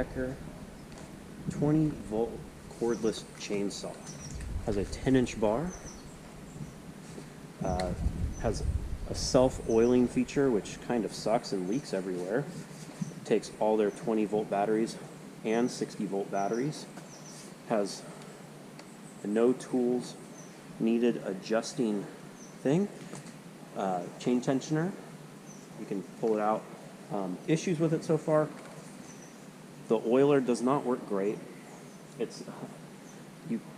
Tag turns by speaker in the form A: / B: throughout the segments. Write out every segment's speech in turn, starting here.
A: Becker 20-volt cordless chainsaw. Has a 10-inch bar. Has a self-oiling feature, which kind of sucks and leaks everywhere. Takes all their 20-volt batteries and 60-volt batteries. Has a no tools needed adjusting thing. Chain tensioner. You can pull it out. Issues with it so far. The oiler does not work great.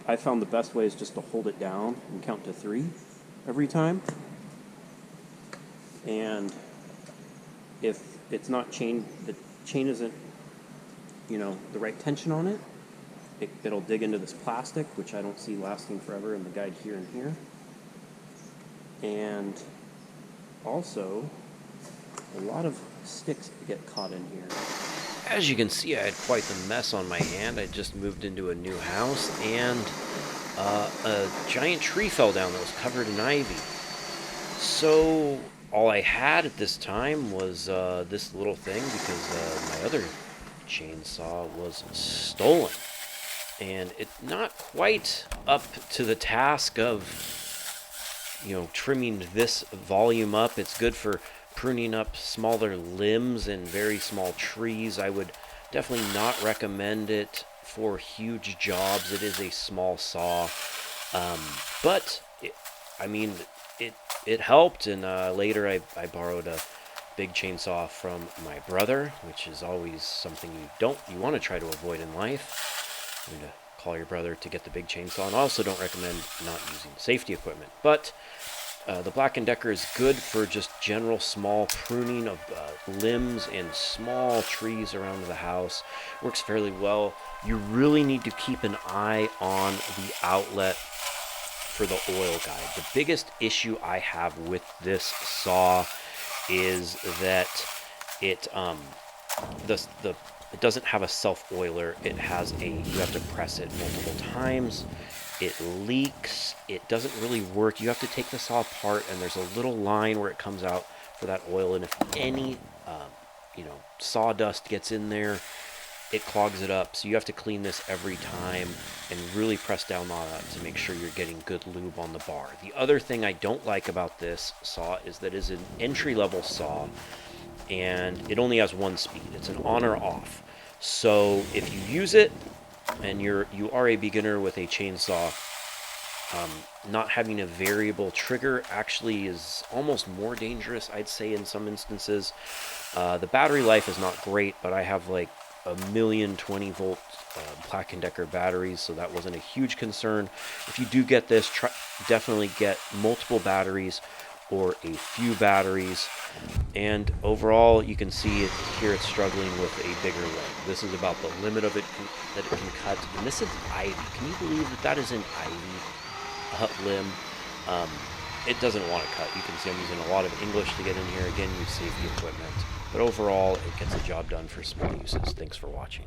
A: I found the best way is just to hold it down and count to 3 every time. And if it's not chain, the chain isn't, the right tension on it, it'll dig into this plastic, which I don't see lasting forever in the guide here and here. And also, a lot of sticks get caught in here.
B: As you can see, I had quite the mess on my hand. I just moved into a new house, and a giant tree fell down that was covered in ivy. So all I had at this time was this little thing, because my other chainsaw was stolen. And it's not quite up to the task of, trimming this volume up. It's good for pruning up smaller limbs and very small trees. I would definitely not recommend it for huge jobs. It is a small saw, but it helped. And later I borrowed a big chainsaw from my brother, which is always something you want to try to avoid in life. You need to call your brother to get the big chainsaw, and also don't recommend not using safety equipment. But the Black & Decker is good for just general small pruning of limbs and small trees around the house. Works fairly well. You really need to keep an eye on the outlet for the oil guide. The biggest issue I have with this saw is that it doesn't have a self-oiler. It has you have to press it multiple times. It leaks. It doesn't really work. You have to take the saw apart, and there's a little line where it comes out for that oil. And if any, sawdust gets in there, it clogs it up. So you have to clean this every time and really press down on it to make sure you're getting good lube on the bar. The other thing I don't like about this saw is that it's an entry-level saw, and it only has one speed. It's an on or off. So if you use it, and you are a beginner with a chainsaw, not having a variable trigger actually is almost more dangerous, I'd say, in some instances. The battery life is not great, but I have like a million 20-volt Black & Decker batteries, so that wasn't a huge concern. If you do get this, definitely get multiple batteries or a few batteries. And overall, you can see it here, it's struggling with a bigger leg. This is about the limit of it that it can cut. And this is ivy. Can you believe that is an ivy limb? It doesn't want to cut. You can see I'm using a lot of English to get in here. Again, use safety equipment. But overall, it gets the job done for small uses. Thanks for watching.